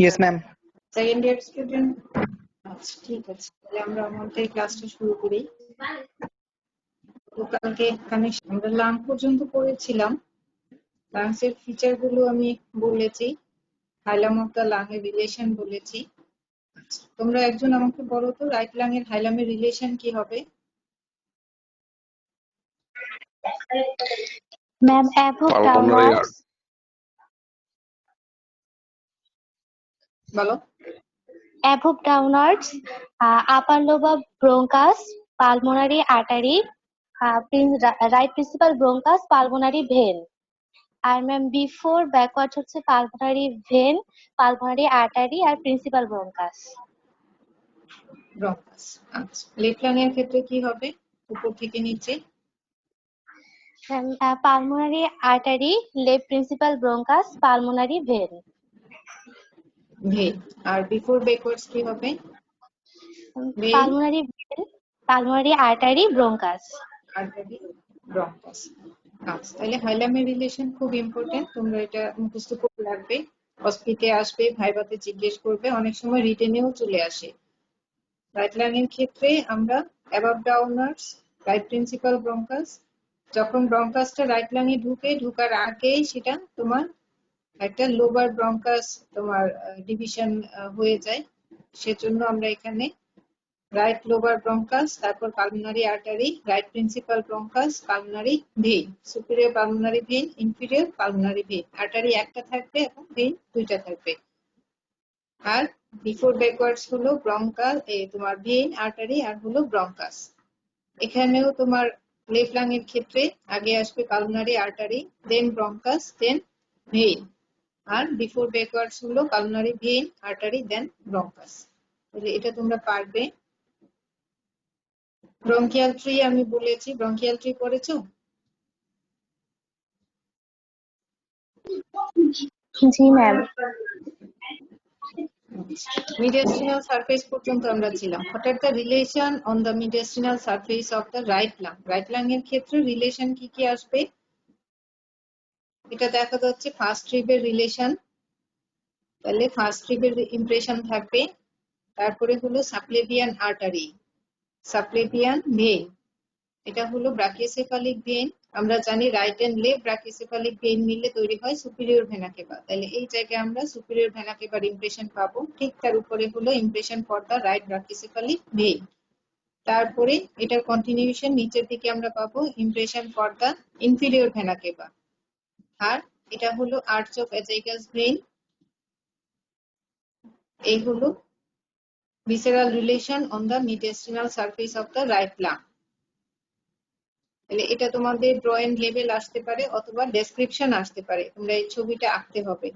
Yes, ma'am. Second year student? আচ্ছা, ঠিক আছে, তাহলে আমরা আমাদের ক্লাসটা শুরু করি। তো কালকে আমরা লাং পর্যন্ত পড়েছিলাম। লাংস এর ফিচার গুলো আমি বলেছি, হাইলাম অফ দ্য লাং এর রিলেশন বলেছি। তোমরা একজন আমাকে বলো তো, রাইট লাং এর হাইলামের রিলেশন কি হবে? ম্যাম, above downwards, বলো। above downwards, upper lobe bronchus, pulmonary artery, right principal bronchus, pulmonary vein. আর ম্যাম before backwards হচ্ছে pulmonary vein, pulmonary artery আর principal bronchus. ব্রঙ্কাস। আচ্ছা, লেফট লাং এর ক্ষেত্রে কি হবে? উপর থেকে নিচে। Pulmonary artery, left principal bronchus, pulmonary vein. Vein. আর বিফোর ব্যাকওয়ার্ডস কি হবে? Pulmonary vein, pulmonary artery, bronchus. Artery, bronchus. আচ্ছা, তাহলে হাইলামের রিলেশন খুব ইম্পর্টেন্ট, তোমরা এটা মুখস্থ করে রাখবে। হসপিটালে আসবে, ভাইভাতে জিজ্ঞেস করবে, অনেক সময় রিটেনেও চলে আসে। রাইট লাং এর ক্ষেত্রে আমরা অ্যাবাভ ডাউনার্স, রাইট প্রিন্সিপাল ব্রঙ্কাস। যখন ব্রঙ্কাসটা রাইট লাং এ ঢুকার আগেই সেটা তোমার একটা লোবার ব্রঙ্কাস তোমার ডিভিশন হয়ে যায়। সেজন্য আমরা এখানে রাইট লোবার ব্রঙ্কাস, তারপর pulmonary artery, right principal bronchus, pulmonary vein, superior pulmonary vein, inferior pulmonary vein. Artery একটা থাকবে এবং ভেইন দুইটা থাকবে। আর বিফোর ব্যাকওয়ার্ডস হলো ব্রঙ্কাস, তোমার ভেইন, আর্টারি আর হলো ব্রঙ্কাস। এখানেও তোমার লেফট লাং এর ক্ষেত্রে আগে আসবে পালমোনারি আর্টারি, দেন ব্রঙ্কাস, দেন ভেইন। আর বিফোর ব্যাকওয়ার্ডস হলো পালমোনারি ভেইন, আর্টারি, দেন ব্রঙ্কাস। তাহলে এটা তোমরা পারবে। ব্রঙ্কিয়াল ট্রি আমি বলেছি, ব্রঙ্কিয়াল ট্রি পড়েছো? জি ম্যাম। Mediastinal surface পর্যন্ত আমরা ছিলাম। What are the relation on the mediastinal surface of the right lung? Right lung এর ক্ষেত্রে রিলেশন কি কি আসবে? এটা দেখা যাচ্ছে ফার্স্ট রিবের রিলেশন, তাহলে ফার্স্ট রিবের ইমপ্রেশন থাকবে। তারপরে হলো সাবক্লেভিয়ান আর্টারি, সাবক্লেভিয়ান ভেইন, এটা হলো ব্রাকিওসেফালিক ভেইন। আমরা জানি right and left brachiocephalic vein মিলে তৈরি হয় সুপিরিয়র ভেনা কেভা, তাহলে এই জায়গায় আমরা সুপিরিয়র ভেনা কেভার ইমপ্রেশন পাবো। ঠিক তার উপরে হলো impression for the right brachiocephalic vein. তারপরে এটার কন্টিনিউশন নিচের দিকে আমরা পাবো impression for the inferior vena cava. আর এটা হলো আর্চ অফ অ্যাজাইগাস ভেইন। এই হলো visceral relation on the mediastinal surface of the right lung. তাহলে এটা তোমাদের ড্রয়িং লেভেল আসতে পারে অথবা ডেসক্রিপশন আসতে পারে, তোমরা এই ছবিটা আঁকতে হবে।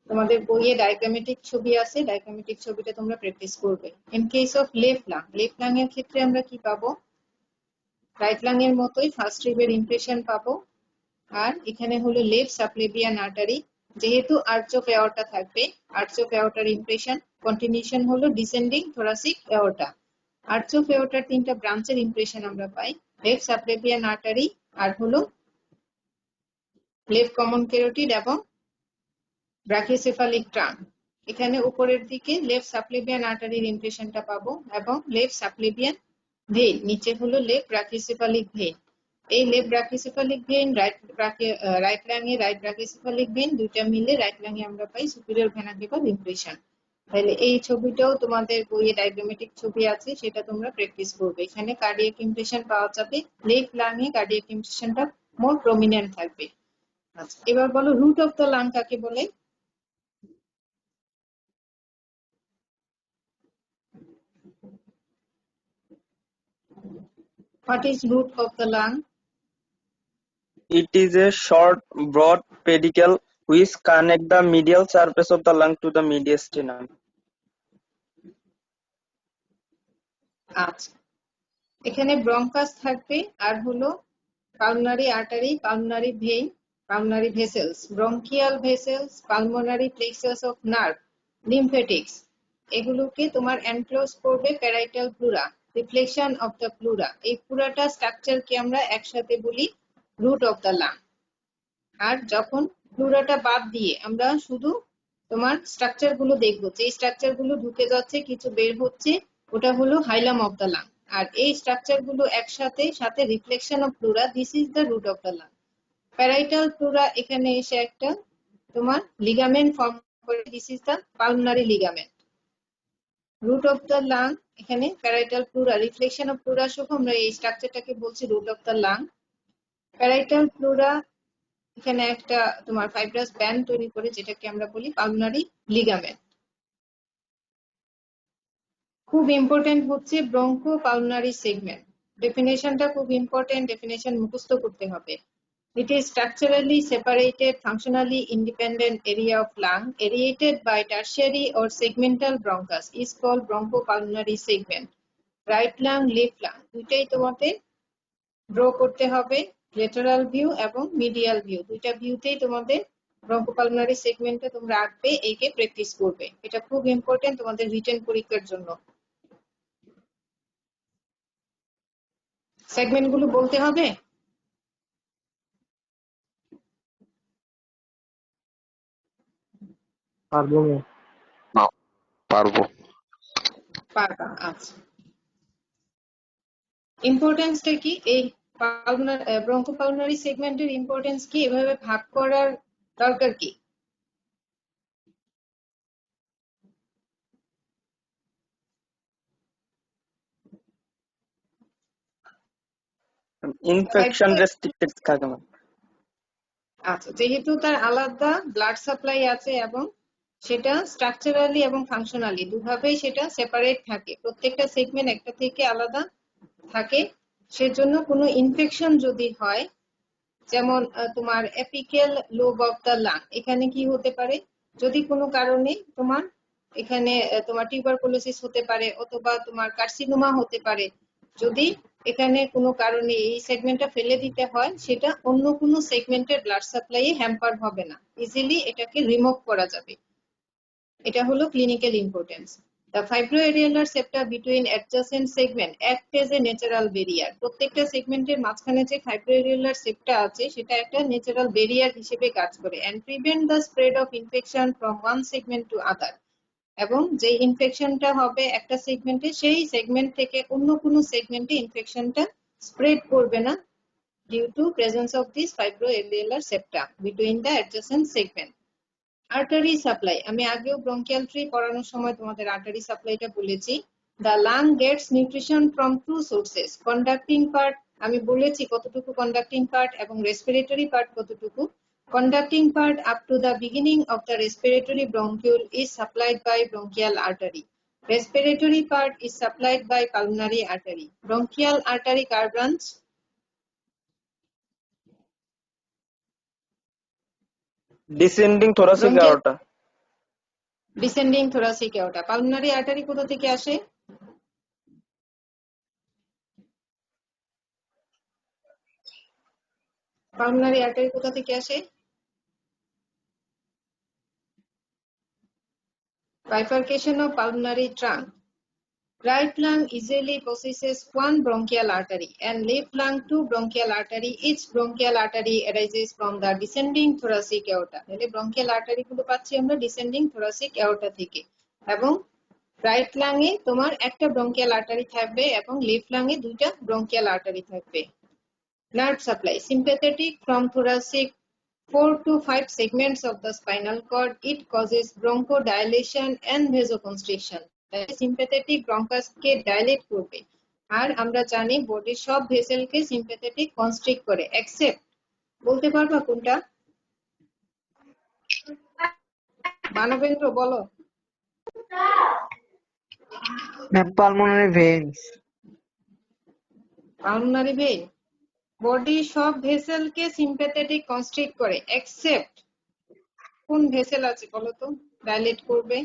তোমাদের বইয়ে ডায়াগ্রামেটিক ছবি আছে, ডায়াগ্রামেটিক ছবিটা তোমরা প্র্যাকটিস করবে। In case of left lung, left lung এর ক্ষেত্রে আমরা কি পাবো? রাইট লাং এর মতোই ফার্স্ট রিবের ইমপ্রেশন পাবো। আর এখানে হলো লেফট সাবক্লেভিয়ান আর্টারি, যেহেতু আর্চ অফ এওরটা থাকবে, আর্চ অফ এওরটার ইমপ্রেশন কন্টিনিউশন হলো ডিসেন্ডিং থোরাসিক এওরটা। আর্চ অফ এওরটার তিনটা ব্রাঞ্চের ইমপ্রেশন আমরা পাই, লেফট সাবক্লেভিয়ান আর্টারি, আর হলো লেফট কমন ক্যারোটিড এবং ব্রাকিওসেফালিক ট্রাঙ্ক। এখানে উপরের দিকে লেফট সাবক্লেভিয়ান আর্টারির ইমপ্রেশনটা পাবো এবং লেফট সাবক্লেভিয়ান ভেইন, নিচে হলো লেফট ব্রাকিওসেফালিক ভেইন। এই left brachiocephalic vein right lung এ রাইট ব্রাকিওসেফালিক ভেইন দুইটা মিলে রাইট লাং এ আমরা পাই সুপিরিয়র ভেনা কেভার ইমপ্রেশন। তাহলে এই ছবিটাও তোমাদের বইয়ে ডায়াগ্রামেটিক ছবি আছে, সেটা তোমরা প্র্যাকটিস করবে। এখানে কার্ডিয়াক ইমপ্রেশন পাওয়া যাবে, লেফট লাং এ কার্ডিয়াক ইমপ্রেশনটা মোর প্রমিনেন্ট থাকবে। আচ্ছা, এবার বলো রুট অফ দ্য লাং কাকে বলে? What is root of the lung? It is a short, broad pedicel which connect the medial surface of the lung to the mediastinum. আচ্ছা, এখানে bronchus থাকবে আর হলো pulmonary artery, pulmonary vein, pulmonary vessels, bronchial vessels, pulmonary plexus of nerve, lymphatics, এগুলোকে তোমার enclose করবে parietal pleura, reflection of the pleura. এই পুরাটা স্ট্রাকচারকে আমরা একসাথে বলি রুট অফ দ্য লাং। আর যখন প্লুরাটা বাদ দিয়ে আমরা শুধু তোমার স্ট্রাকচার গুলো দেখবো, যে স্ট্রাকচার গুলো ঢুকে যাচ্ছে কিছু বের হচ্ছে, ওটা হলো হাইলাম অফ দ্য লাং। আর এই স্ট্রাকচার গুলো একসাথে সাথে reflection of pleura, this is the root of the lung. Parietal pleura এখানে এসে একটা তোমার লিগামেন্ট ফর্ম করে, this is the pulmonary ligament. Root of the lung এখানে parietal pleura, reflection of pleura সহ আমরা এই স্ট্রাকচারটাকে বলছি root of the lung. Parietal pleura এখানে একটা তোমার ফাইব্রাস ব্যান্ড তৈরি করে, যেটাকে আমরা বলি পালমোনারি লিগামেন্ট। খুব ইম্পর্টেন্ট হচ্ছে ব্রঙ্কো পালমোনারি সেগমেন্ট, ডেফিনেশনটা খুব ইম্পর্টেন্ট, ডেফিনেশন মুখস্থ করতে হবে। It is structurally separated, functionally independent area of lung aerated by tertiary or segmental bronchus is called bronchopulmonary segment. Right lung, left lung দুইটাই তোমাদের draw করতে হবে, লেটারাল ভিউ এবং medial view, দুইটা ভিউতেই তোমাদের ব্রঙ্কোপালমোনারি সেগমেন্টটা তোমরা আঁকবে, একে প্র্যাকটিস করবে। এটা খুব ইম্পর্টেন্ট তোমাদের রিটেন পরীক্ষার জন্য। সেগমেন্ট গুলো বলতে হবে। পারবো না। না, পারবো। পারবা, আচ্ছা। ইম্পর্টেন্সটা কি, এই ব্রঙ্কোপালমোনারি সেগমেন্টের ইম্পর্টেন্স কি, এভাবে ভাগ করার দরকার কি? ইনফেকশন রেস্ট্রিক্টেড থাকে না। আচ্ছা, যেহেতু তার আলাদা ব্লাড সাপ্লাই আছে এবং সেটা স্ট্রাকচারালি এবং ফাংশনালি দুভাবেই সেটা সেপারেট থাকে, প্রত্যেকটা সেগমেন্ট একটা থেকে আলাদা থাকে, সেজন্য কোনো ইনফেকশন যদি হয়, যেমন তোমার apical lobe of the lung, এখানে কি হতে পারে, যদি কোনো কারণে তোমার এখানে তোমার টিউবারকুলোসিস হতে পারে অথবা তোমার কার্সিনোমা হতে পারে, যদি এখানে কোনো কারণে এই সেগমেন্টটা ফেলে দিতে হয়, সেটা অন্য কোনো সেগমেন্টের ব্লাড সাপ্লাই হ্যাম্পার হবে না, ইজিলি এটাকে রিমুভ করা যাবে। এটা হলো clinical importance. The fibroareolar septa between adjacent segment act as a natural barrier. প্রত্যেকটা সেগমেন্টের মাঝখানে যে ফাইব্রোএরিওলার সেপ্টা আছে সেটা একটা ন্যাচারাল ব্যারিয়ার হিসেবে কাজ করে and prevent the spread of infection from one segment to other. এবং যে ইনফেকশনটা হবে একটা সেগমেন্টে, সেই সেগমেন্ট থেকে অন্য কোনো সেগমেন্টে ইনফেকশনটা স্প্রেড করবে না due to presence of this fibroareolar septa between the adjacent segment. Artery supply, আমি আগেও ব্রঙ্কিয়াল ট্রি পড়ানোর সময় তোমাদের আর্টারি সাপ্লাইটা বলেছি। The lung gets nutrition from two sources, conducting part আমি বলেছি কতটুকু কন্ডাক্টিং পার্ট এবং রেসপিরেটরি পার্ট কতটুকু। Conducting part up to the beginning of the respiratory bronchiole is supplied by bronchial artery. Respiratory part is supplied by pulmonary artery. Bronchial artery car branch? Descending thoracic aorta. Descending thoracic aorta. Pulmonary artery কোথা থেকে আসে? Pulmonary artery কোথা থেকে আসে? Bifurcation of pulmonary trunk. Right lung easily possesses one bronchial artery and left lung two bronchial artery. Each bronchial artery arises from the descending thoracic aorta. তাহলে bronchial artery গুলো পাচ্ছি আমরা descending thoracic aorta থেকে, এবং right lung এ তোমার একটা bronchial artery থাকবে এবং লেফট লাং এ দুইটা bronchial artery থাকবে। Nerve supply sympathetic from thoracic 4 to 5 segments of the spinal cord. It causes bronchodilation and vasoconstriction. Sympathetic bronchus K dilate করবে, আর আমরা জানি বডির সব ভেসেল কে সিম্প্যাথেটিক কনস্ট্রিক্ট করে, এক্সেপ্ট, বলতে পারবা কোনটা? মানবেন্দ্র বলো। Pulmonary veins. পালমোনারি ভেইন বডির সব ভেসেল কে সিম্প্যাথেটিক কনস্ট্রিক্ট করে, এক্সেপ্ট কোন ভেসেল আছে বলো তো ডাইলেট করবে?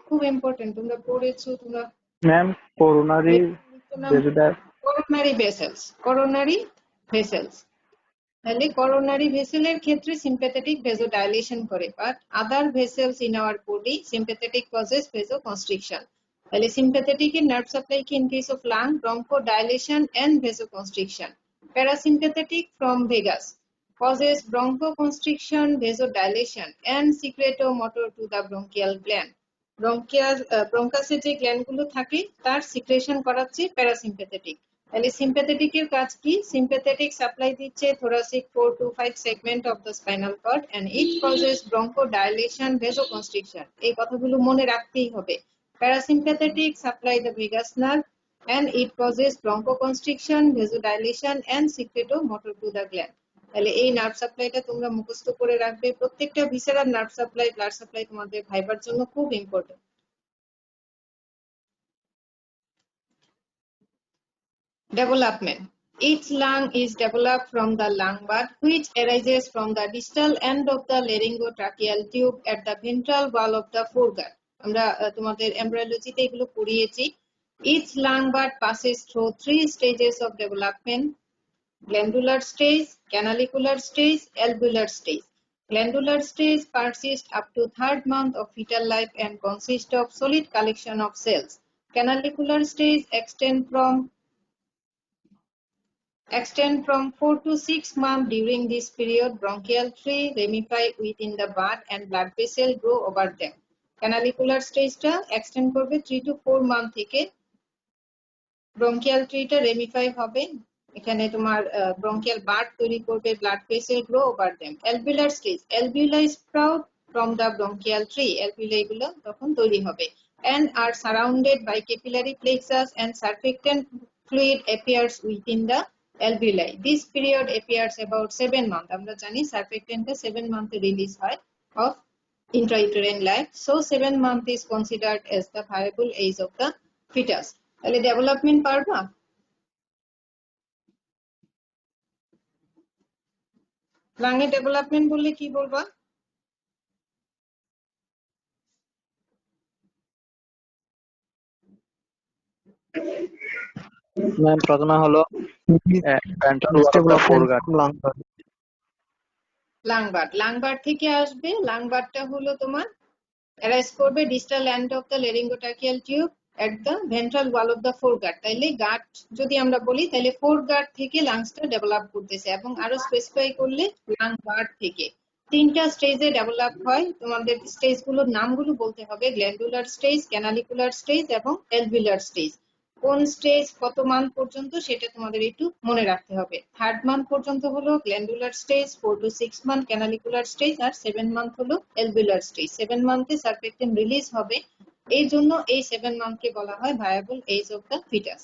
খুব ইম্পর্টেন্ট, তোমরা পড়েছো, তোমরা ma'am coronary coronary vessels, coronary vessels. তাহলে করোনারি ভেসেলের ক্ষেত্রে সিম্প্যাথেটিক ভেসোডাইলেশন করে, but other vessels in our body sympathetic causes vasoconstriction. তাহলে সিম্প্যাথেটিক এর নার্ভ সাপ্লাই কি in case of lung? Bronchodilation and vasoconstriction. Parasympathetic from vagus, causes bronchoconstriction, vasodilation, and secretomotor to the bronchial gland. ব্রঙ্কাসে যে gland গুলো থাকে তার secretion করাচ্ছে parasympathetic. তাহলে সিম্প্যাথেটিকের কাজ কি? সিম্প্যাথেটিক সাপ্লাই দিচ্ছে thoracic 4 to 5 segment of the spinal cord and it causes bronchodilation, vasoconstriction. এই কথাগুলো মনে রাখতেই হবে। Parasympathetic supply the vagus nerve and it causes bronchoconstriction, vasodilation and secretomotor to the gland. তাহলে এই নার্ভ সাপ্লাইটা তোমরা মুখস্থ করে রাখবে। প্রত্যেকটা visceral nerve supply, blood supply তোমাদের ভাইবার জন্য খুব important. Development. Each lung is developed from the lung bud, which arises from the distal end of the laryngotracheal tube at the ventral wall of the foregut. আমরা তোমাদের এমব্রায়োলজিতে এগুলো পড়িয়েছি। Each lung bud passes through 3 stages of development: glandular stage, canalicular stage, alveolar stage. Glandular stage persists up to 3rd month of fetal life and consists of solid collection of cells. Canalicular stage extend from 4 to 6 months. During this period, bronchial tree ramify within the bud and blood vessel grow over them. Canalicular stage টা extend করবে 3 to 4 month থেকে। bronchial tree টা ramify হবে, এখানে তোমার bronchial bud তৈরি করবে, blood vessel grow over them. Alveolar stage, alveoli sprout from the bronchial tree, alveoli গুলো তখন তৈরি হবে and are surrounded by capillary plexus and surfactant fluid appears within the alveoli. This period appears about 7 months. আমরা জানি surfactant টা 7 month release হয় of intrauterine life, so 7 month is considered as the viable age of the fetus. তাহলে development পারবা? লাঙে development বললে কি বলবা? Ma'am প্রথমে হলো ventral wall of the foregut, লাংবার্ড থেকে আসবে। লাংবার্ডটা হলো তোমার অ্যারাইজ করবে distal end of the laryngotracheal tube at the ventral wall of the foregut. তাইলে গাট যদি আমরা বলি তাহলে ফোরগাট থেকে লাংসটা ডেভেলপ করতেছে, এবং আরো স্পেসিফাই করলে লাংবার্ড থেকে। 3টা স্টেজে ডেভেলপ হয়। তোমাদের স্টেজ গুলোর নামগুলো বলতে হবে: গ্ল্যান্ডুলার স্টেজ, ক্যানালিকুলার স্টেজ এবং অ্যালভিউলার স্টেজ। কোন স্টেজ কত মান্থ পর্যন্ত সেটা তোমাদের একটু মনে রাখতে হবে। 3rd মান্থ পর্যন্ত হলো glandular stage, 4 to 6 month canalicular stage, আর 7 মান্থ হলো অ্যালভিউলার স্টেজ। 7 মান্থে সারফেক্টেন্ট রিলিজ হবে, এই জন্য এই 7 মান্থকে বলা হয় viable age of the foetus.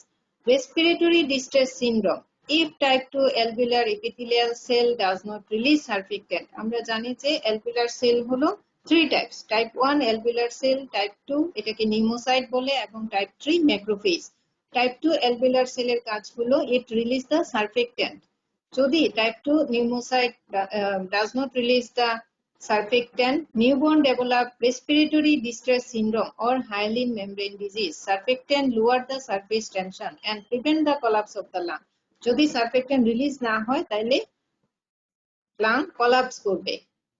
Respiratory distress syndrome, if type 2 alveolar epithelial cell does not release surfactant. আমরা জানি যে alveolar cell হলো 3 types: type 1 alveolar cell, type 2 এটাকে নিউমোসাইট বলে, এবং type 3 macrophage. type 2 alveolar cell এর কাজ হলো it release the surfactant. যদি type 2 pneumocyte does not release the surfactant, newborn develop respiratory distress syndrome or hyaline membrane disease. Surfactant lower the surface tension and prevent the collapse of the lung. যদি surfactant release না হয় তাহলে lung collapse করবে,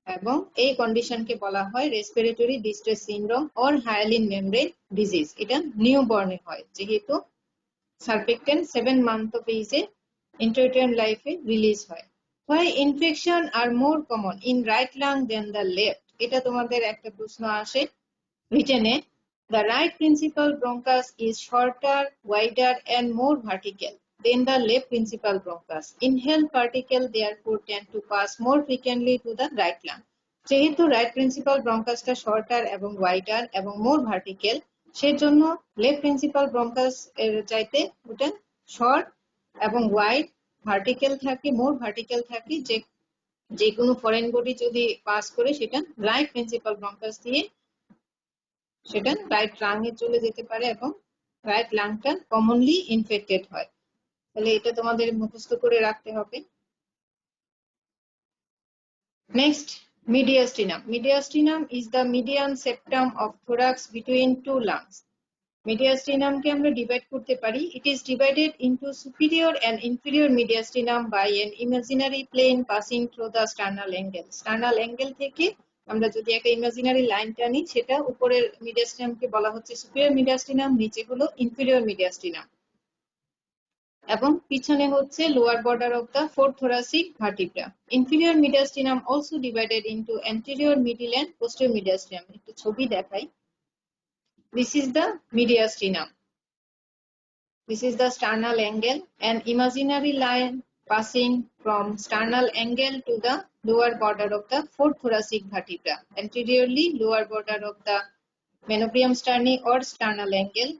এবং এই কন্ডিশনকে বলা হয় respiratory distress syndrome or hyaline membrane disease. এটা নিউবর্নে হয়, যেহেতু সারফেক্টেন্ট 7 মান্থ অফ এজে ইন্ট্রাউটেরাইন লাইফে রিলিজ হয়। Why infection are more common in right lung than the left? এটা তোমাদের একটা প্রশ্ন আসে রিটেনে। The right principal bronchus is shorter, wider and more vertical than the left principal bronchus. Inhaled particles therefore tend to pass more frequently to the right lung. যেহেতু right principal ব্রঙ্কাসটা shorter এবং wider এবং মোর vertical, সেজন্য left principal bronchus এর চাইতে ওটা short এবং wide, vertical থাকে, মোর vertical থাকে। যে কোনো ফরেন বডি যদি পাস করে সেটা রাইট প্রিন্সিপাল ব্রঙ্কাস দিয়ে সেটা রাইট লাংয়ে চলে যেতে পারে, এবং রাইট লাংটা কমনলি ইনফেক্টেড হয়। তাহলে এটা তোমাদের মুখস্থ করে রাখতে হবে। Next, mediastinum. Mediastinum is the median septum of thorax between two lungs. Mediastinum কে আমরা ডিভাইড করতে পারি। It is divided into superior and inferior mediastinum by an imaginary plane passing through the sternal angle. Sternal angle থেকে আমরা যদি একটা imaginary line টানি, সেটা উপরের মিডিয়াস্টিনামকে বলা হচ্ছে সুপিরিয়র মিডিয়াস্টিনাম, নিচে হলো ইনফিরিয়র মিডিয়াস্টিনাম। এবং পিছনে হচ্ছে lower border of the fourth thoracic vertebra. Inferior mediastinum also divided into anterior middle and posterior mediastinum. একটু ছবি দেখাই। This is the mediastinum. This is the sternal angle. An imaginary line passing from sternal angle to the lower border of the fourth thoracic vertebra. Anteriorly, lower border of the manubrium sterni or sternal angle.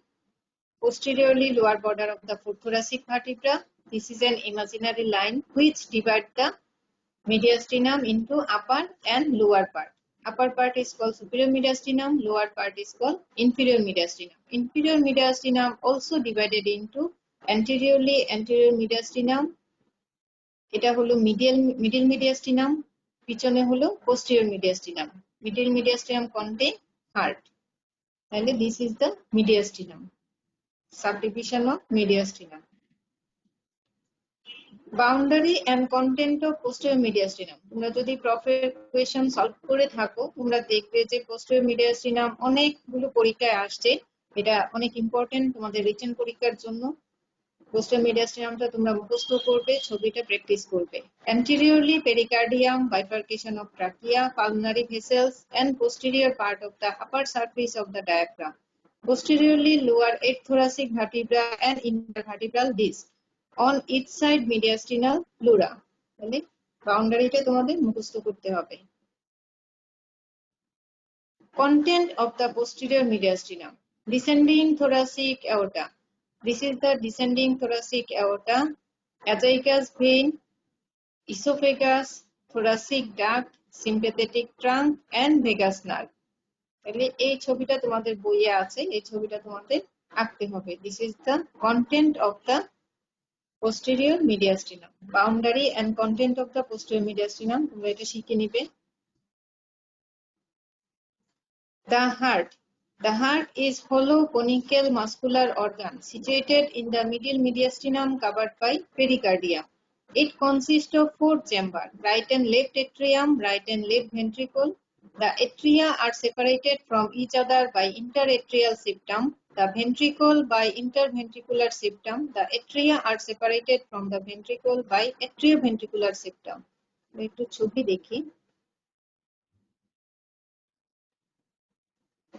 Posteriorly, lower border of the fourth thoracic vertebra. This is an imaginary line which divides the mediastinum into upper and lower part. Upper part is called superior mediastinum, lower part is called inferior mediastinum. Inferior mediastinum also divided into anteriorly anterior mediastinum, এটা হলো middle mediastinum, পিছনে হলো posterior mediastinum. Middle mediastinum contain heart. তাহলে this is the mediastinum. Subdivision of mediastinum. Boundary and content of posterior mediastinum. তোমরা যদি প্রফের question solve করে থাকো তোমরা দেখবে যে পোস্টেরিয়র মিডিয়াস্টিনাম অনেকগুলো পরীক্ষায় আসছে। এটা অনেক ইম্পর্টেন্ট তোমাদের রিটেন পরীক্ষার জন্য। পোস্টেরিয়র মিডিয়াস্টিনামটা তোমরা মুখস্থ করবে, ছবিটা প্র্যাকটিস করবে। Anteriorly pericardium, bifurcation of trachea, pulmonary vessels and posterior part of the upper surface of the diaphragm. Posteriorly lower 8 thoracic vertebra and intervertebral disc. On each side mediastinal pleura. তাহলে বাউন্ডারিটা তোমাদের মুখস্থ করতে হবে। Content of the posterior mediastinum. Descending thoracic aorta. This is the descending thoracic aorta. Agiicus vein, esophagus, thoracic duct, sympathetic trunk and vagus nerve. তাহলে এই ছবিটা তোমাদের বইয়ে আছে, এই ছবিটা তোমাদের আঁকতে হবে। This is the content of the posterior mediastinum. Boundary and content of the posterior mediastinum তোমরা এটা শিখে নিবে। The heart. The heart is hollow conical muscular organ situated in the middle mediastinum covered by pericardium. It consists of 4 chambers, right and left atrium, right and left ventricle. The atria are separated from each other by interatrial septum, the ventricle by interventricular septum. The atria are separated from the ventricle by atrioventricular septum. একটু ছবি দেখি।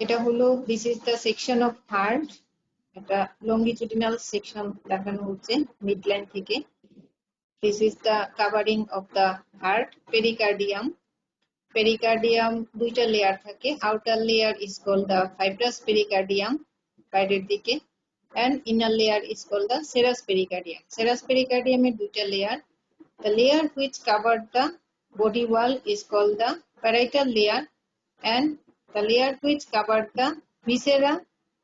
এটা হলো this is the section of heart. এটা longitudinal section দেখানো হচ্ছে midline থেকে। This is the covering of the heart, pericardium. Pericardium দুইটা লেয়ার থাকে। Outer layer is called the fibrous pericardium বাইরের দিকে, and inner layer is called the serous pericardium. Serous pericardium এর দুইটা layer. The layer which covered the body wall is called the parietal layer, and the layer which covered the viscera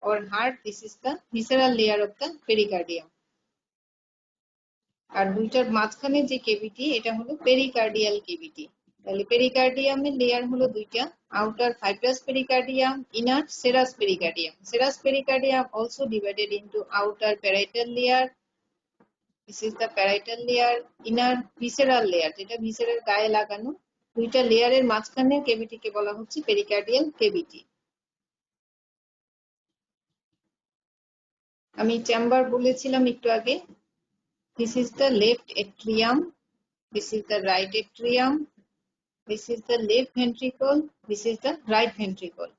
or heart, this is the visceral layer of the pericardium. আর দুইটার মাঝখানে যে cavity এটা হলো pericardial cavity. তাহলে পেরিকার্ডিয়ামের layer হলো দুইটা, outer fibrous pericardium, inner serous pericardium. Serous pericardium also divided into outer parietal layer, this is the parietal layer, inner visceral layer যেটা ভিসেরার গায়ে লাগানো। দুইটা লেয়ারের মাঝখানের ক্যাভিটিকে বলা হচ্ছে পেরিকার্ডিয়াল ক্যাভিটি। আমি চেম্বার বলেছিলাম একটু আগে। This is the left atrium, this is the right atrium, this is the left ventricle, this is the right ventricle.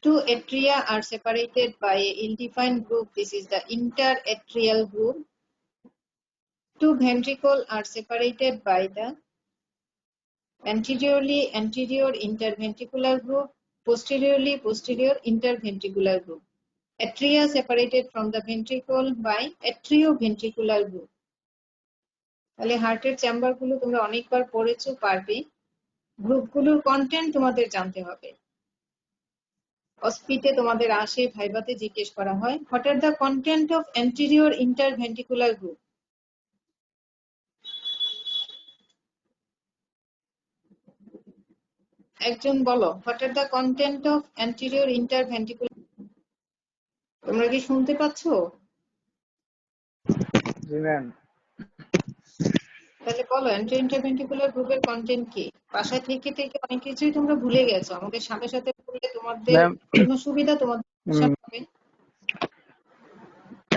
2 atria are separated by a ill-defined group, this is the interatrial group. 2 ventricles are separated by the anteriorly anterior interventricular group, posteriorly posterior interventricular group. Atria separated from the ventricle by atrioventricular group. তাহলে হার্টের চেম্বারগুলো তোমরা অনেকবার পড়েছো, পারবে। গ্রুপগুলোর content তোমাদের জানতে হবে। অস্পিতে তোমাদের আসে, ভাইভাতে জিজ্ঞেস করা হয়, what are the content of anterior interventricular group? একজন বলো, what are the content of anterior interventricular? তোমরা কি শুনতে পাচ্ছো? জি ম্যাম। তাহলে বলো অ্যান্টেরিয়র ইন্টারভেন্ট্রিকুলার গ্রুপের কন্টেন্ট কি? বাসায় থেকে থেকে অনেক কিছুই তোমরা ভুলে গেছো, আমাদের সাথে সাথে পড়লে তোমাদের জন্য সুবিধা, তোমাদের হবে।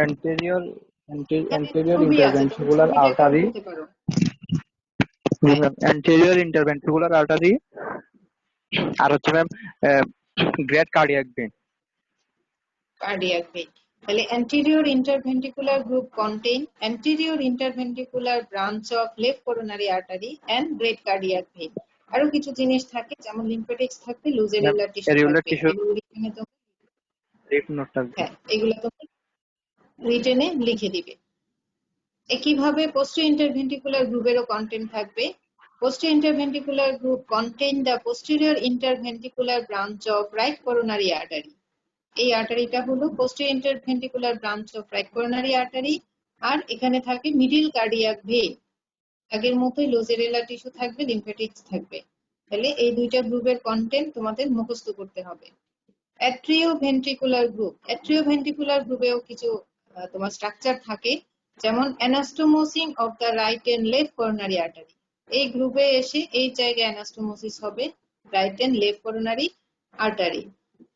anterior anterior ছবি আছে, তুমি interventricular ছবি দেখে artery, বলতে পারো। হ্যাঁ, anterior interventricular artery, আর হচ্ছে ম্যাম great cardiac vein. Cardiac vein. তাহলে anterior interventricular group contain anterior interventricular branch of left coronary artery and great cardiac vein। আরো কিছু জিনিস থাকে, যেমন লিম্ফেটিক্স থাকবে, লুজেরুলার টিস্যু এরিউলার থাকবে। টিস্যু এগুলো রিটেনে তো, লিফ নোড থাকবে। হ্যাঁ, এগুলো তো রিটেনে লিখে দিবে। একইভাবে posterior interventricular গ্রুপেরও কন্টেন্ট থাকবে। posterior interventricular group contain the posterior interventricular branch of right coronary artery। এই আর্টারিটা হলো posterior interventricular branch of right coronary artery। আর এখানে থাকে মিডল কার্ডিয়াক ভেন। আগের মতোই লুজেরুলার টিস্যু থাকবে, লিম্ফেটিক্স থাকবে। তাহলে এই দুইটা গ্রুপের কন্টেন্ট তোমাদের মুখস্থ করতে হবে। অ্যাট্রিওভেন্ট্রিকুলার গ্রুপ, অ্যাট্রিওভেন্ট্রিকুলার গ্রুপেও কিছু তোমার স্ট্রাকচার থাকে, যেমন anastomosis of the right and left coronary artery. এই গ্রুপে এসে এই জায়গায় অ্যানাস্টোমোসিস হবে right and left coronary artery.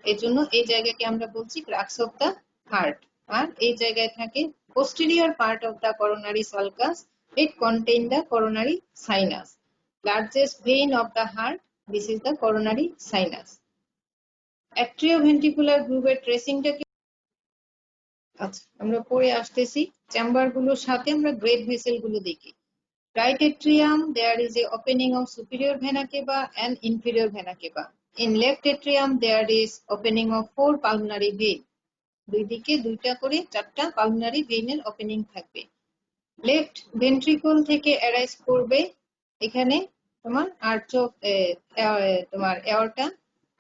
এর জন্য এই জায়গাকে আমরা বলছি ক্রাক্স অফ দ্য হার্ট। আর এই জায়গায় থাকে posterior part of the coronary sulcus, it contain the coronary sinus, largest vein of the heart, this is the coronary sinus। Atrioventricular গ্রুপের ট্রেসিংটা কি, আচ্ছা আমরা পড়ে আসতেছি। চেম্বার গুলোর সাথে আমরা গ্রেট ভেসেল গুলো দেখি। Right atrium, there is a opening of superior vena cava and inferior vena cava। in left atrium there is opening of 4 pulmonary vein। দুই দিকে দুইটা করে 4টা পালমোনারি ভেইনের ওপেনিং থাকবে। লেফট ভেন্ট্রিকল থেকে অ্যারাইজ করবে এখানে তোমার আর্চ অফ তোমার aorta,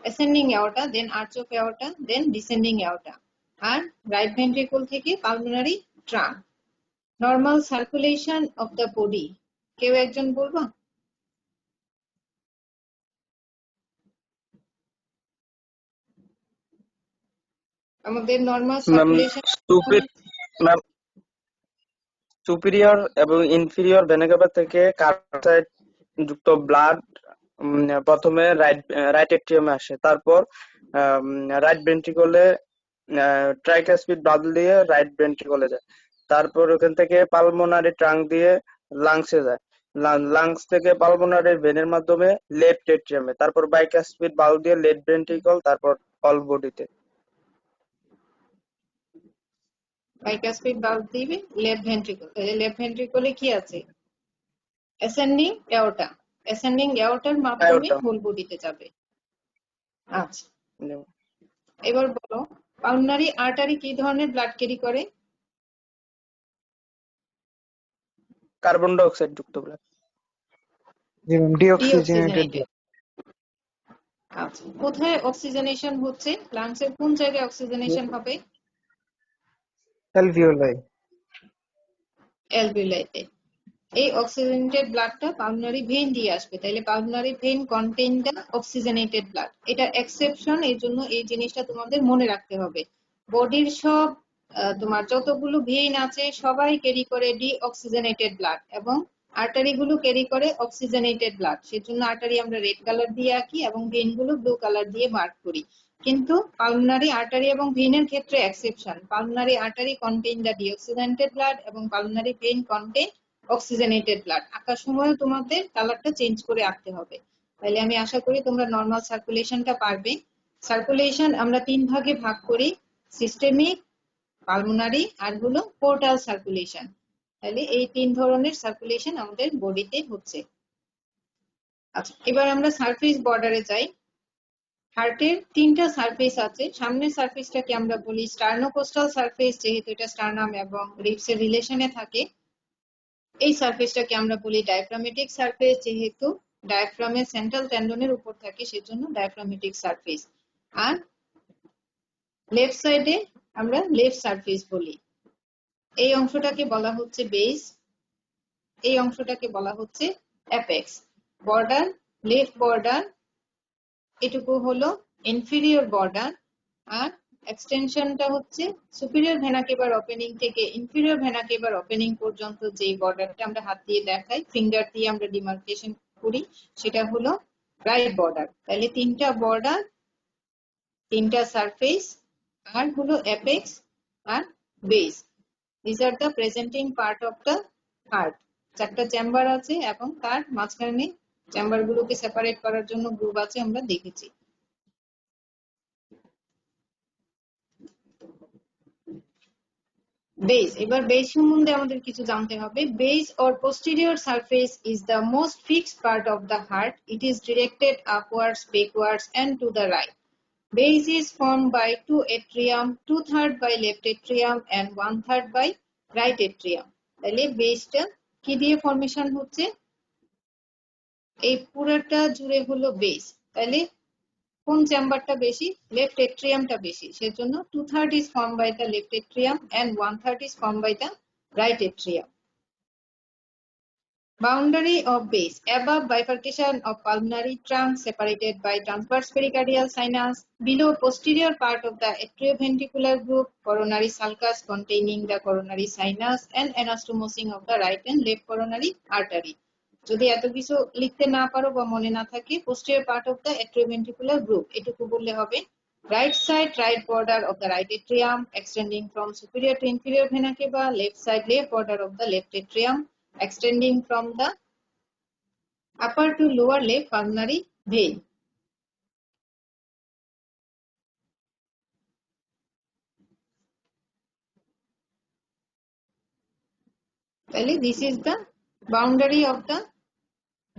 ascending aorta, then arch of aorta, then descending aorta. আর রাইট ভেন্ট্রিকল থেকে pulmonary trunk. Normal circulation of the body, কেউ একজন বলবো? আমাদের নর্মাল সার্কুলেশন সুপিরিয়র এবং ইনফিরিয়র ভেনা ক্যাভা থেকে কার্বোহাইড্রেট যুক্ত ব্লাড প্রথমে রাইট এট্রিয়ামে আসে, তারপর রাইট ভেন্ট্রিকলে ট্রাইকাসপিড বাল্ব দিয়ে রাইট ভেন্ট্রিকলে যায়, তারপর ওখান থেকে পালমোনারি ট্রাঙ্ক দিয়ে লাংসে যায়, লাংস থেকে পালমোনারি ভেনের মাধ্যমে লেফট এট্রিয়ামে, তারপর বাইকাসপিড বাল্ব দিয়ে লেফট ভেন্ট্রিকল, তারপর অল বডিতে। বাইকাসপিড বাল্ব দিবে লেফট ভেন্ট্রিকল। লেফট ভেন্ট্রিকলে কি আছে? অ্যাসেন্ডিং এওরটা, অ্যাসেন্ডিং এওরটার মাধ্যমে হোল বডিতে যাবে। আচ্ছা এবার বলো পালমোনারি আর্টারি কি ধরনের ব্লাড ক্যারি করে? কার্বন ডাই অক্সাইড যুক্ত ব্লাড, ডিঅক্সিজেনেটেড। আচ্ছা কোথায় অক্সিজেনেশন হচ্ছে? লাংসের কোন জায়গায় অক্সিজেনেশন হবে? অ্যালভিওলাই। অ্যালভিওলাইতে। এই অক্সিজেনেটেড ব্লাডটা পালমোনারি ভেইন দিয়ে আসবে, তাইলে pulmonary vein contain the oxygenated blood. এটা এক্সেপশন, এই জন্য এই জিনিসটা তোমাদের মনে রাখতে হবে। বডির সব তোমার যতগুলো ভেইন আছে সবাই ক্যারি করে ডিঅক্সিজেনেটেড ব্লাড, এবং আর্টারি গুলো ক্যারি করে অক্সিজেনেটেড ব্লাড। সেজন্য আর্টারি আমরা রেড কালার দিয়ে আঁকি এবং ভেইন গুলো ব্লু কালার দিয়ে মার্ক করি। কিন্তু পালমোনারি আর্টারি এবং ভেইনের ক্ষেত্রে exception. Pulmonary artery contain the deoxygenated blood এবং pulmonary vein contain oxygenated blood. আঁকার সময় তোমাদের কালারটা চেঞ্জ করে আঁকতে হবে। তাহলে আমি আশা করি তোমরা নর্মাল সার্কুলেশনটা পারবে। সার্কুলেশন আমরা 3 ভাগে ভাগ করি, সিস্টেমিক, পালমোনারি আর হলো পোর্টাল সার্কুলেশন। তাহলে এই 3 ধরনের সার্কুলেশন আমাদের বডিতে হচ্ছে। আচ্ছা এবার আমরা সারফেস বর্ডারে যাই। হার্টের 3টা সারফেস আছে। সামনের সারফেসটাকে আমরা বলি স্টার্নোকোস্টাল সারফেস, যেহেতু এটা স্টার্নাম এবং রিবসের রিলেশনে থাকে। এই সারফেসটাকে আমরা বলি ডায়াফ্রামেটিক সারফেস, যেহেতু ডায়াফ্রামের সেন্ট্রাল টেন্ডনের উপর থাকে সেজন্য ডায়াফ্রামেটিক সারফেস। আর লেফট সাইডে আমরা লেফট সারফেস বলি। এই অংশটাকে বলা হচ্ছে বেস, এই অংশটাকে বলা হচ্ছে অ্যাপেক্স। বর্ডার, লেফট বর্ডার এটুকু হলো ইনফিরিয়র বর্ডার, আর এক্সটেনশনটা হচ্ছে সুপিরিয়র ভেনা কেভার ওপেনিং থেকে ইনফিরিয়র ভেনা কেভার ওপেনিং পর্যন্ত যে বর্ডারটা আমরা হাত দিয়ে দেখাই, ফিঙ্গার দিয়ে আমরা ডিমার্কেশন করি, সেটা হলো রাইট বর্ডার। তাহলে 3টা বর্ডার, 3টা সারফেস, আর হলো অ্যাপেক্স আর base. These are the presenting part of the heart. চারটা চেম্বার আছে এবং তার মাঝখানে চেম্বার গুলোকে সেপারেট করার জন্য গ্রুপ আছে আমরা দেখেছি। বেস, এবার বেস সম্বন্ধে আমাদের কিছু জানতে হবে। Base or posterior surface is the most fixed part of the heart. It is directed upwards, backwards and to the right. Base is formed by 2 atrium, 2/3 by left atrium and 1/3 by right atrium. তাহলে বেসটা কি দিয়ে formation হচ্ছে? এই পুরোটা জুড়ে হলো base. তাহলে কোন চেম্বারটা বেশি? লেফট এট্রিয়ামটা বেশি, সেজন্য 2/3 is formed by the left atrium and 1/3 is formed by the right atrium. Boundary of base: above bifurcation of pulmonary trunk separated by transverse pericardial sinus, below posterior part of the atrioventricular group, coronary sulcus containing the coronary sinus and anastomosing of the right and left coronary artery. যদি এত কিছু লিখতে না পারো বা মনে না থাকে, posterior part of the atrioventricular group এটুকু বললে হবে। Right side right border of the right atrium extending from superior to inferior vena cava, left side left border of the left atrium extending from the upper to lower left pulmonary vein. This is the boundary of the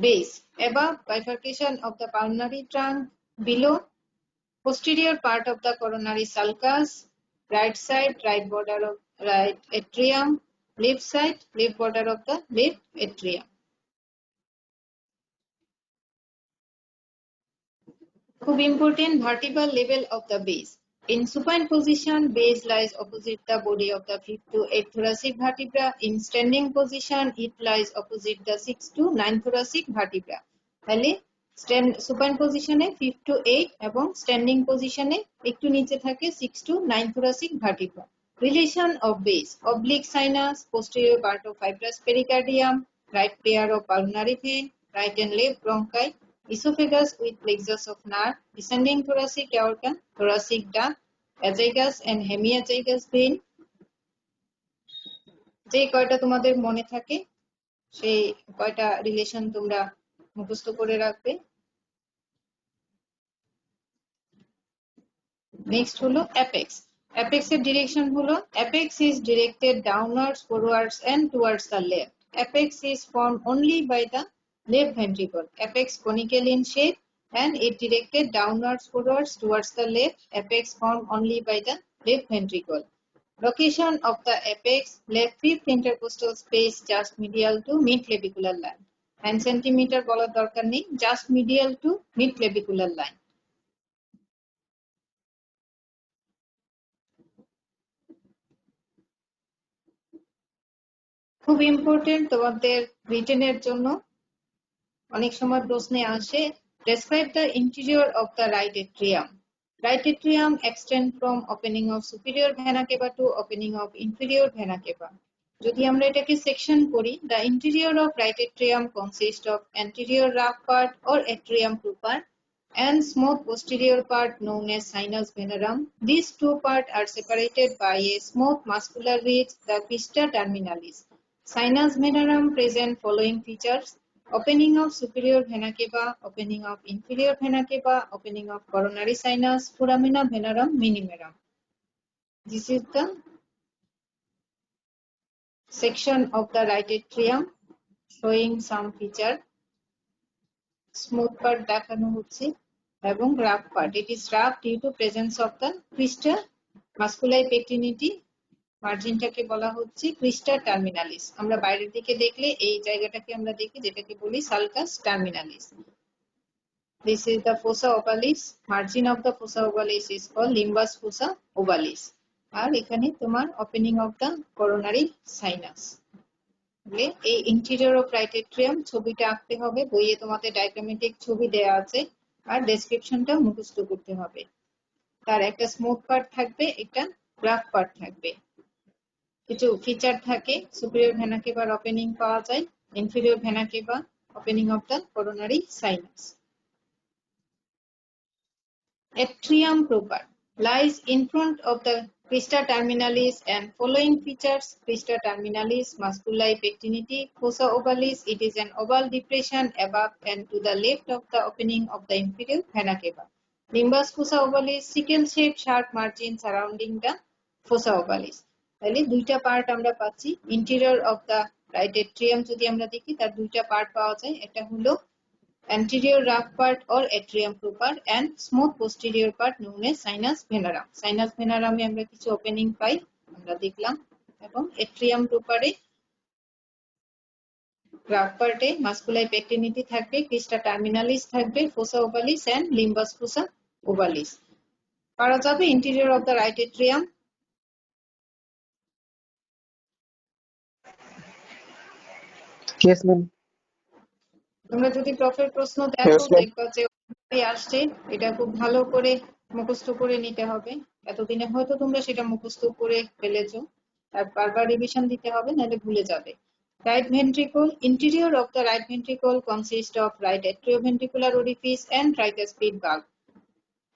base: above bifurcation of the pulmonary trunk, below posterior part of the coronary sulcus, right side right border of right atrium, left side left border of the left atrium. খুব important, vertebral level of the base. In supine position, base lies opposite the body of the 5th to 8th thoracic vertebra. In standing position, it lies opposite the 6th to 9th thoracic vertebra. তাহলে supine position A 5th to 8 এবং standing position এ একটু নিচে থাকে 6th to 9th thoracic vertebra. Relation of base: oblique sinus, posterior part of fibrous pericardium, right pair of pulmonary vein, right and left bronchi, esophagus with plexus of nerve, descending thoracic aorta, thoracic duct, azygous and hemiazygous vein. যে কয়টা তোমাদের মনে থাকে সেই কয়টা relation তোমরা মুখস্থ করে রাখবে। নেক্সট হলো অ্যাপেক্স। অ্যাপেক্স এর ডিরেকশন হলো: apex is directed downwards, forwards and towards the left. Apex is formed only by the left ventricle. Apex conical in shape and it directed downwards, forwards, towards the left. Apex formed only by the left ventricle. Location of the apex: left fifth intercostal space just medial to mid-clavicular line. 9 cm বলার দরকার নেই, just medial to mid-clavicular line. খুব important তোমাদের রিটেনের জন্য, অনেক সময় প্রশ্নে আসে, describe the interior of the right atrium. Right atrium extend from opening of superior vena cava to opening of inferior vena cava. যদি আমরা এটাকে সেকশন করি, the interior of right atrium consists of anterior rough part or atrium proper and smooth posterior part known as sinus venerum. These two parts are separated by a smooth muscular ridge, the crista terminalis. Sinus venerum present following features: opening of superior vena cava, opening of inferior vena cava, opening of coronary sinus, foramina venerum minimum. This is the section of the right atrium showing some feature. Smooth part দেখানো হচ্ছে এবং rough part. It is rough due to presence of the crista musculi pectinity. মার্জিনটাকে বলা হচ্ছে ক্রিস্টা terminalis. আমরা বাইরের দিকে দেখলে এই জায়গাটাকে আমরা দেখি যেটাকে বলি sulcus terminalis. This is the fossa ovalis. Margin of the fossa ovalis is called limbus fossa ovalis. আর এখানে তোমার opening of the coronary sinus. এই ইন্টেরিয়র অফ রাইট এট্রিয়াম ছবিটা আঁকতে হবে, বইয়ে তোমাদের ডায়াগ্রামেটিক ছবি দেয়া আছে আর ডেসক্রিপশনটা মুখস্থ করতে হবে। তার একটা স্মুথ পার্ট থাকবে, একটা রাফ পার্ট থাকবে। কিছু ফিচার থাকে, সুপিরিয়র ভেনা কেভার ওপেনিং পাওয়া যায়, inferior vena cava, opening of the coronary sinus. Atrium proper lies in front of the Crista terminalis and following features. Crista terminalis, musculi pectinity, fossa ovalis. It is an oval depression above and to the left of the opening of the inferior vena cava. Limbus fossa ovalis, sickle-shaped sharp margin surrounding the fossa ovalis. তাহলে দুইটা part আমরা পাচ্ছি। Interior of the right atrium যদি আমরা দেখি তার দুইটা part পাওয়া যায়। একটা হলো anterior rough part or atrium proper and smooth posterior part known as sinus venerum. Sinus venerum এ আমরা কিছু ওপেনিং পাই আমরা দেখলাম, এবং atrium proper এ rough part এ musculi pectinity থাকবে, crista terminalis থাকবে, fossa ovalis and limbus fossa ovalis পাওয়া যাবে interior of the right atrium. Yes, ma'am. তোমরা যদি প্রফের প্রশ্ন দেখো দেখবা যে আসছে, এটা খুব ভালো করে মুখস্থ করে নিতে হবে। এতদিনে হয়তো তোমরা সেটা মুখস্থ করে ফেলেছো, আর বারবার রিভিশন দিতে হবে, নাহলে ভুলে যাবে। Right ventricle, interior of the right ventricle consist of right atrioventricular orifice and tricuspid বাল্ব।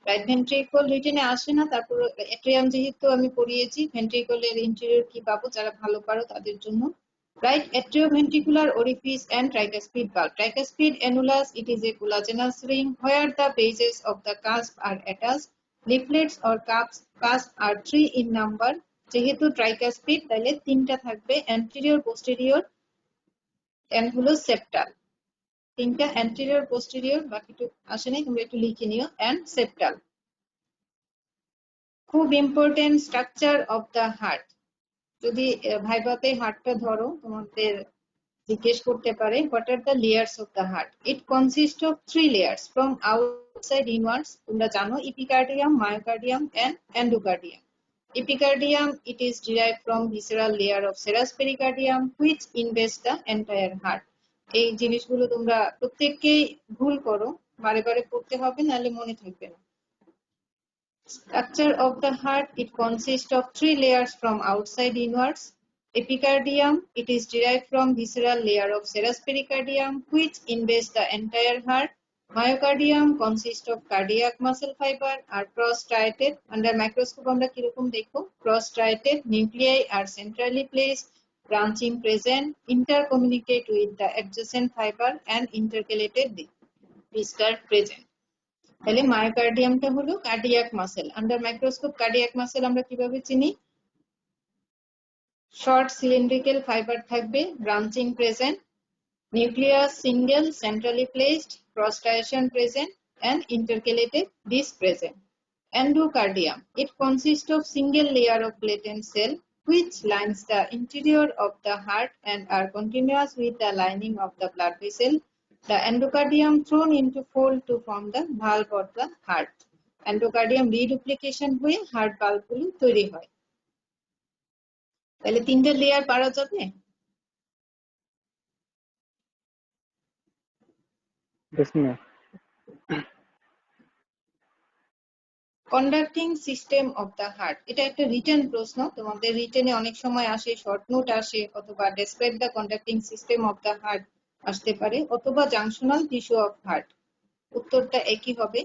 রাইট ভেন্ট্রিকল রিটেনে আসে না, তারপর অ্যাট্রিয়াম যেহেতু আমি পড়িয়েছি, ভেন্ট্রিকলের ইন্টেরিয়র কি পাবো যারা ভালো পারো তাদের জন্য। Right atrioventricular orifice and tricuspid bulb. Tricuspid annulus, it is a collagenous ring where the bases of the cusp are attached. Leaflets or cusp are 3 in number. যেহেতু tricuspid তাহলে তিনটা থাকবে, anterior, posterior and হলো septal. তিনটা anterior, posterior, বাকিটুকু আসে নাই, তোমরা একটু লিখে নিও, and septal. খুব important structure of the heart. যদি ভাইভাতে হার্টটা ধরো তোমাদের জিজ্ঞেস করতে পারে what are the layers of the heart. It consists of 3 layers from outside inwards. তোমরা জানো epicardium, myocardium and endocardium. Epicardium, it is derived from visceral layer of serous pericardium which invests the entire heart. এই জিনিসগুলো তোমরা প্রত্যেককেই ভুল করো, বারে বারে পড়তে হবে, নাহলে মনে থাকবে না। Structure of the heart, it consists of 3 layers from outside inwards. Epicardium, it is derived from visceral layer of serous pericardium which invests the entire heart. Myocardium consists of cardiac muscle fiber are cross-striated. Under microscope আমরা কিরকম দেখো, cross-striated, nuclei are centrally placed, branching present, intercommunicate with the adjacent fiber and intercalated discs are present. তাহলে মায়োকার্ডিয়ামটা হলো cardiac muscle. Under microscope cardiac muscle আমরা কিভাবে চিনি? Short cylindrical fibre থাকবে, branching present, nucleus single centrally placed, cross striation present and intercalated disc present. Endocardium, it consists of single layer of latent cell which lines the interior of the heart and are continuous with the lining of the blood vessel. The endocardium thrown into fold to form the valve of the heart. Endocardium reduplication হয়ে heart ভালভগুলো তৈরি হয়। তাহলে তিনটা layer পারা যাবে। Conducting system of the heart, এটা একটা written প্রশ্ন, তোমাদের রিটেনে অনেক সময় আসে, শর্ট নোট আসে, অথবা describe the conducting system of the heart আসতে পারে, অথবা জাংশনাল টিস্যু অফ হার্ট। উত্তরটা একই হবে।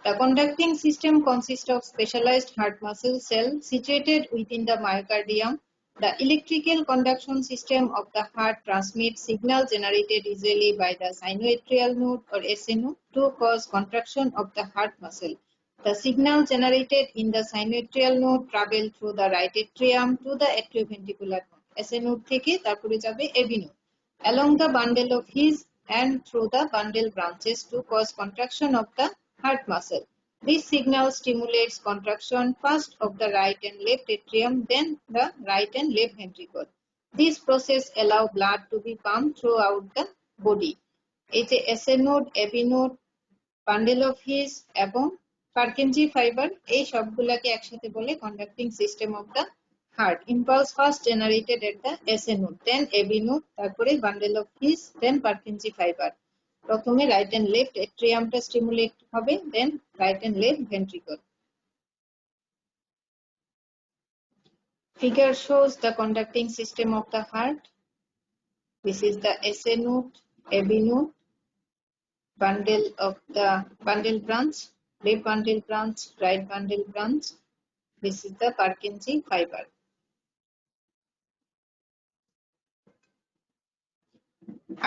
The conducting system consists of specialized heart muscle cell situated within the myocardium. The electrical conduction system of the heart transmits signal generated usually by the sinoatrial node or SA node to cause contraction of the heart muscle. The signal generated in the sinoatrial node travel through the right atrium to the atrioventricular node. SA node থেকে তারপরে যাবে AB node along the bundle of His and through the bundle branches to cause contraction of the heart muscle. This signal stimulates contraction first of the right and left atrium, then the right and left ventricle. This process allows blood to be pumped throughout the body. এই যে SA node, AB node, bundle of His এবং Purkinje fiber, এই সবগুলাকে একসাথে বলে conducting system of the heart. Impulse first generated at the SA node, then AB node, তারপরে bundle of His, then Purkinje fiber. প্রথমে right and left এট্রিয়ামটা stimulate হবে, then right and left ventricle. Figure shows the conducting system of the heart. This is the SA node, AB node, bundle branch, left bundle branch, right bundle branch, This is the Purkinje fiber.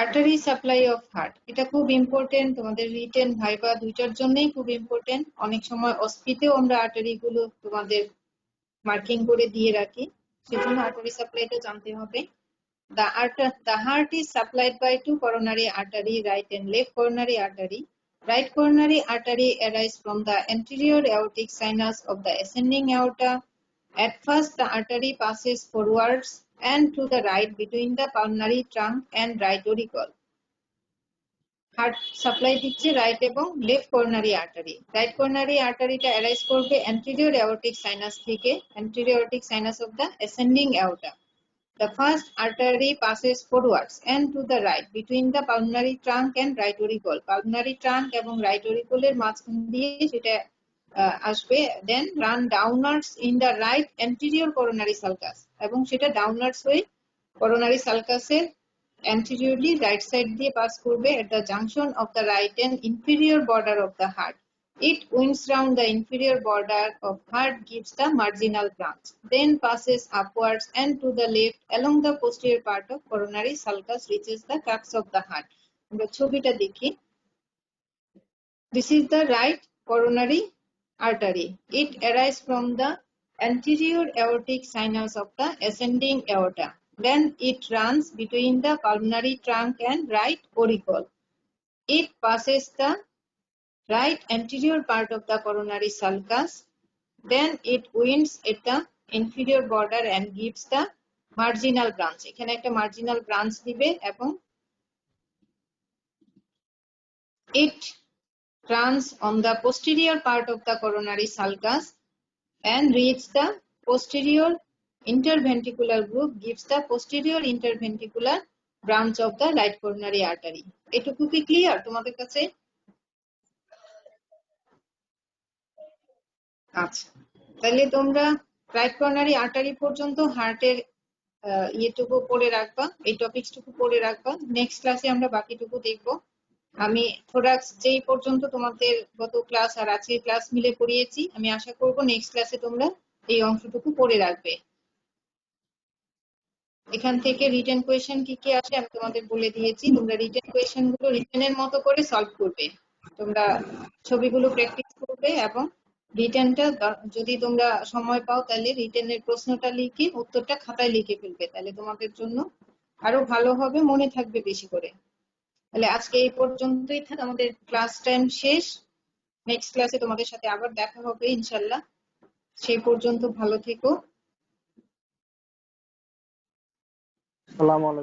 Artery supply of heart, এটা খুব important, তোমাদের written viva দুইটার জন্যই খুব important. অনেক সময় অস্পিতেও আমরা artery গুলো তোমাদের মার্কিং করে দিয়ে রাখি, সেজন্য আর্টারি সাপ্লাইটা জানতে হবে। The heart is supplied by two coronary artery, right and left coronary artery. Right coronary artery arises from the anterior aortic sinus of the ascending aorta. At first, the artery passes forwards and to the right between the pulmonary trunk and right auricle. Heart supply দিচ্ছে right এবং left কোরোনারি artery. Right কোরোনারি আর্টারিটা arise করবে anterior aortic sinus থেকে, anterior aortic sinus of the ascending aorta. The first artery passes forwards and to the right between the pulmonary trunk and right auricle. Pulmonary trunk এবং right auricle এর মাঝখান দিয়ে সেটা আসবে, then run downwards in the right anterior coronary sulcus, এবং সেটা downwards হয়ে coronary sulcus এর anteriorly right side দিয়ে পাস করবে at the junction of the right and inferior border of the heart. It winds round the inferior border of heart, gives the marginal branch, then passes upwards and to the left along the posterior part of coronary sulcus, reaches the crux of the heart. আমরা ছবিটা দেখি। This is the right coronary artery. It arises from the anterior aortic sinus of the ascending aorta. Then it runs between the pulmonary trunk and right auricle. It passes the right anterior part of the coronary sulcus. Then it winds at the inferior border and gives the marginal branch. এখানে একটা marginal branch দিবে এবং it runs on the posterior part of the coronary sulcus and reach the posterior interventricular group, gives the posterior interventricular branch of the right coronary artery. এটুকু কি clear তোমাদের কাছে? আচ্ছা, তাহলে তোমরা রাইট কোরোনারি আর্টারি পর্যন্ত হার্টের ইয়েটুকু পড়ে রাখবা, এই টপিকসটুকু পড়ে রাখবা। নেক্সট ক্লাসে আমরা বাকিটুকু দেখবো। আমি থোরাক্স যেই পর্যন্ত তোমাদের গত ক্লাস আর আজকের ক্লাস মিলে পড়িয়েছি, আমি আশা করব নেক্সট ক্লাসে তোমরা এই অংশটুকু পড়ে রাখবে। এখান থেকে রিটেন কোয়েশ্চেন কি কি আসে আমি তোমাদের বলে দিয়েছি। তোমরা রিটেন কোয়েশ্চেন গুলো রিটেনের মতো করে সলভ করবে, তোমরা ছবিগুলো প্র্যাকটিস করবে এবং রিটেনটা যদি তোমরা সময় পাও তাহলে রিটেনের প্রশ্নটা লিখে উত্তরটা খাতায় লিখে ফেলবে, তাহলে তোমাদের জন্য আরো ভালো হবে, মনে থাকবে বেশি করে। তাহলে আজকে এই পর্যন্তই থাক, আমাদের ক্লাস টাইম শেষ। নেক্সট ক্লাসে তোমাদের সাথে আবার দেখা হবে ইনশাল্লাহ। সেই পর্যন্ত ভালো থেকো। আসসালামু আলাইকুম।